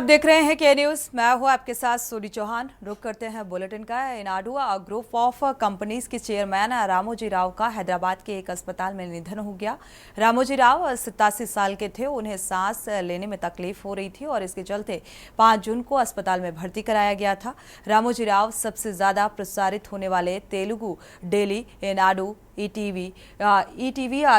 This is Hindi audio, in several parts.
आप देख रहे हैं के न्यूज। मैं हूं आपके साथ सोनी चौहान। रुक करते हैं बुलेटिन का। इनाडू ग्रुप ऑफ कंपनीज के चेयरमैन रामोजी राव का हैदराबाद के एक अस्पताल में निधन हो गया। रामोजी राव 87 साल के थे। उन्हें सांस लेने में तकलीफ हो रही थी और इसके चलते 5 जून को अस्पताल में भर्ती कराया गया था। रामोजी राव सबसे ज्यादा प्रसारित होने वाले Telugu daily Eenadu ETV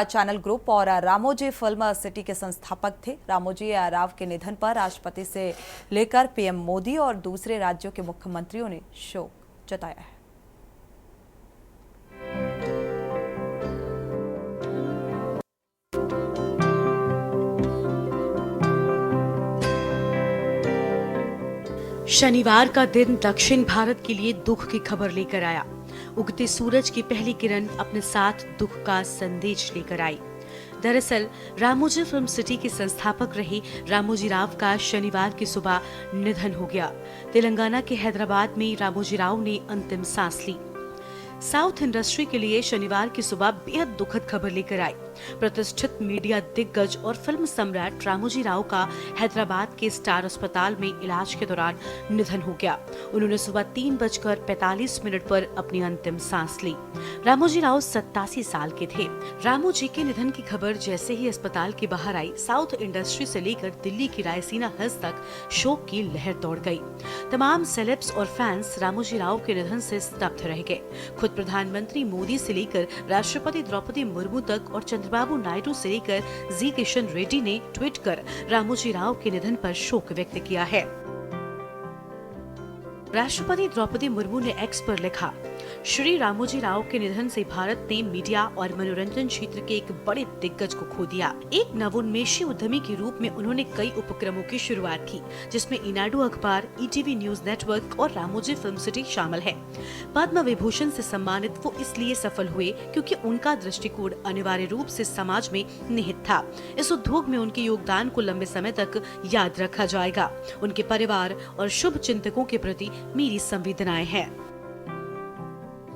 channel group और रामोजी फिल्म सिटी के संस्थापक थे। रामोजी राव के निधन पर राष्ट्रपति से लेकर पीएम मोदी और दूसरे राज्यों के मुख्यमंत्रियों ने शोक जताया है। शनिवार का दिन दक्षिण भारत के लिए दुख की खबर लेकर आया। उगते सूरज की पहली किरण अपने साथ दुख का संदेश लेकर आई। दरअसल रामोजी फिल्म सिटी के संस्थापक रहे रामोजी राव का शनिवार की सुबह निधन हो गया। तेलंगाना के हैदराबाद में रामोजी राव ने अंतिम सांस ली। साउथ इंडस्ट्री के लिए शनिवार की सुबह बेहद दुखद खबर लेकर आई। प्रतिष्ठित मीडिया दिग्गज और फिल्म सम्राट रामोजी राव का हैदराबाद के स्टार अस्पताल में इलाज के दौरान निधन हो गया। उन्होंने सुबह 3:45 पर अपनी अंतिम सांस ली। रामोजी राव 87 साल के थे। रामोजी के निधन की खबर जैसे ही अस्पताल के बाहर आई, साउथ इंडस्ट्री से लेकर दिल्ली की रायसीना हिल्स तक शोक की लहर दौड़ गई। तमाम सेलेब्स और फैंस रामोजी राव के निधन से स्तब्ध रह गए। खुद प्रधानमंत्री मोदी से लेकर राष्ट्रपति द्रौपदी मुर्मू तक और चंद्रबाबू नायडू से लेकर जी किशन रेड्डी ने ट्वीट कर रामोजी राव के निधन पर शोक व्यक्त किया है। राष्ट्रपति द्रौपदी मुर्मू ने एक्स पर लिखा, श्री रामोजी राव के निधन से भारत ने मीडिया और मनोरंजन क्षेत्र के एक बड़े दिग्गज को खो दिया। एक नवोन्मेषी उद्यमी के रूप में उन्होंने कई उपक्रमों की शुरुआत की, जिसमें इनाडू अखबार, ईटीवी न्यूज नेटवर्क और रामोजी फिल्म सिटी शामिल है। पद्म विभूषण से सम्मानित वो इसलिए सफल हुए क्योंकि उनका दृष्टिकोण अनिवार्य रूप से समाज में निहित था। इस उद्योग में उनके योगदान को लंबे समय तक याद रखा जाएगा। उनके परिवार और शुभ चिंतकों के प्रति मेरी संवेदनाएं हैं।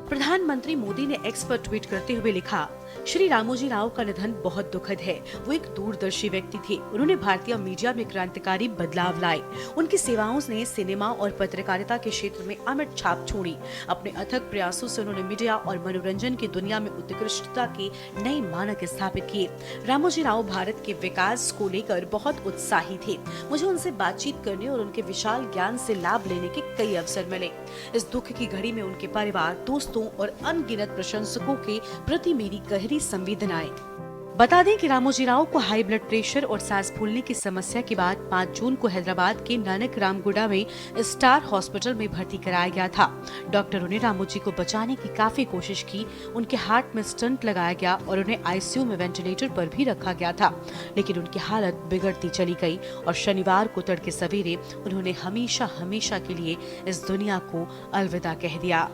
प्रधानमंत्री मोदी ने एक्स पर ट्वीट करते हुए लिखा, श्री रामोजी राव का निधन बहुत दुखद है। वो एक दूरदर्शी व्यक्ति थे। उन्होंने भारतीय मीडिया में क्रांतिकारी बदलाव लाए। उनकी सेवाओं ने सिनेमा और पत्रकारिता के क्षेत्र में अमिट छाप छोड़ी। अपने अथक प्रयासों से उन्होंने मीडिया और मनोरंजन की दुनिया में उत्कृष्टता के नए मानक स्थापित किए। रामोजी राव भारत के विकास को लेकर बहुत उत्साही थे। मुझे उनसे बातचीत करने और उनके विशाल ज्ञान से लाभ लेने के कई अवसर मिले। इस दुख की घड़ी में उनके परिवार, दोस्तों और अनगिनत प्रशंसकों के प्रति मेरी गहरी संवेदनाएं। बता दें कि रामोजी राव को हाई ब्लड प्रेशर और सांस फूलने की समस्या के बाद 5 जून को हैदराबाद के नानक रामगुड़ा में स्टार हॉस्पिटल में भर्ती कराया गया था। डॉक्टरों ने रामोजी को बचाने की काफी कोशिश की। उनके हार्ट में स्टंट लगाया गया और उन्हें आईसीयू में वेंटिलेटर पर भी रखा गया था, लेकिन उनकी हालत बिगड़ती चली गई और शनिवार को तड़के सवेरे उन्होंने हमेशा के लिए इस दुनिया को अलविदा कह दिया।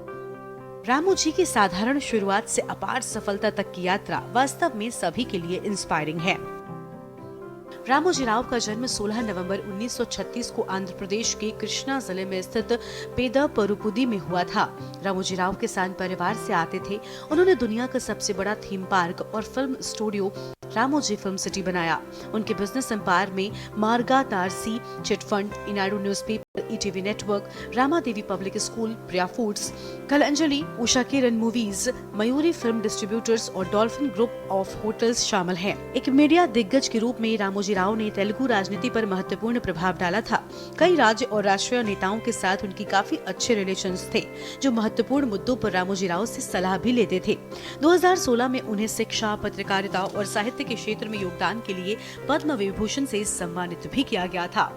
रामोजी की साधारण शुरुआत से अपार सफलता तक की यात्रा वास्तव में सभी के लिए इंस्पायरिंग है। रामोजी राव का जन्म 16 नवंबर 1936 को आंध्र प्रदेश के कृष्णा जिले में स्थित पेदपरुपुदी में हुआ था। रामोजी राव किसान परिवार से आते थे। उन्होंने दुनिया का सबसे बड़ा थीम पार्क और film studio Ramoji film city बनाया। उनके बिजनेस एम्पायर में Margadarsi chit fund, Eenadu newspaper, ETV network, Rama Devi public school, Priya foods, Kalanjali, Usha Kiran movies, Mayuri film distributors और डॉल्फिन ग्रुप ऑफ होटल्स शामिल हैं। एक मीडिया दिग्गज के रूप में रामोजी राव ने तेलुगु राजनीति पर महत्वपूर्ण प्रभाव डाला था। कई राज्य और राष्ट्रीय नेताओं के साथ उनकी काफी अच्छे रिलेशंस थे, जो महत्वपूर्ण मुद्दों पर रामोजी राव से सलाह भी लेते थे। 2016 में उन्हें शिक्षा, पत्रकारिता और साहित्य के क्षेत्र में योगदान के लिए पद्म विभूषण से सम्मानित भी किया गया था।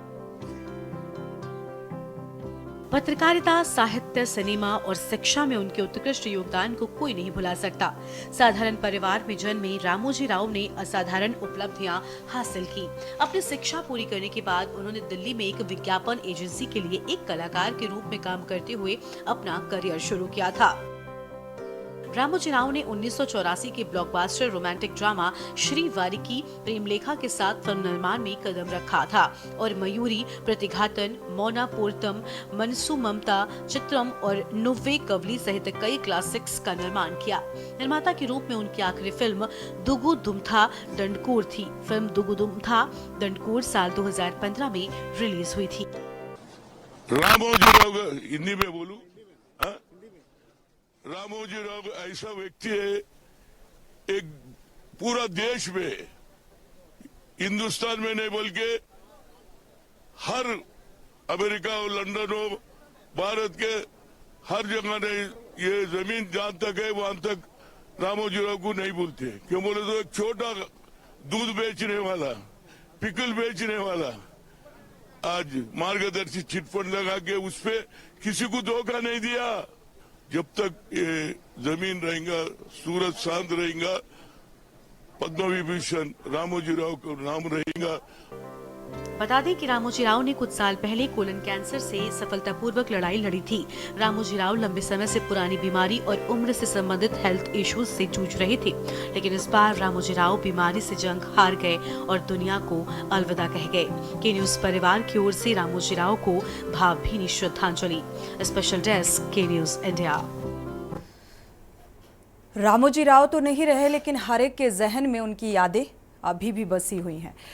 पत्रकारिता, साहित्य, सिनेमा और शिक्षा में उनके उत्कृष्ट योगदान को कोई नहीं भुला सकता। साधारण परिवार में जन्मे रामोजी राव ने असाधारण उपलब्धियां हासिल की। अपनी शिक्षा पूरी करने के बाद उन्होंने दिल्ली में एक विज्ञापन एजेंसी के लिए एक कलाकार के रूप में काम करते हुए अपना करियर शुरू किया था। रामोजी राव ने 1984 के ब्लॉकबस्टर रोमांटिक ड्रामा श्री वारिकी प्रेमलेखा के साथ फिल्म निर्माण में कदम रखा था और मयूरी, प्रतिघातन, मौना पोर्तम, मनसू ममता, चित्रम और नुव्वे कवली सहित कई क्लासिक्स का निर्माण किया। निर्माता के रूप में उनकी आखिरी फिल्म दुगु दुमथा दंडकोर थी। फिल्म दुगु दुमथा दंडकोर साल 2015 में रिलीज हुई थी। रामोजी राव हिंदी में बोलूं? हाँ? रामोजी राव ऐसा व्यक्ति है, एक पूरा देश में, हिंदुस्तान में नहीं बल्कि हर अमेरिका और लंदन हो, भारत के हर जगह ने ये जमीन जहां तक है वहां तक रामोजी राव को नहीं भूलते। क्यों बोले तो एक छोटा दूध बेचने वाला, पिकल बेचने वाला आज मार्गदर्शी चिटफंड लगा के उसपे किसी को धोखा नहीं दिया। जब तक ये जमीन रहेगा, सूरज शांत रहेगा, पद्म विभूषण रामोजी राव का नाम रहेगा। बता दें कि रामोजी राव ने कुछ साल पहले कोलन कैंसर से सफलतापूर्वक लड़ाई लड़ी थी। रामोजी राव लंबे समय से पुरानी बीमारी और उम्र से संबंधित हेल्थ इश्यूज से जूझ रहे थे, लेकिन इस बार रामोजी राव बीमारी से जंग हार गए और दुनिया को अलविदा कह गए। के न्यूज परिवार की ओर से रामोजी राव को भावभीनी श्रद्धांजलि। स्पेशल डेस्क, के न्यूज इंडिया। रामोजी राव तो नहीं रहे, लेकिन हर एक के जहन में उनकी यादें अभी भी बसी हुई हैं।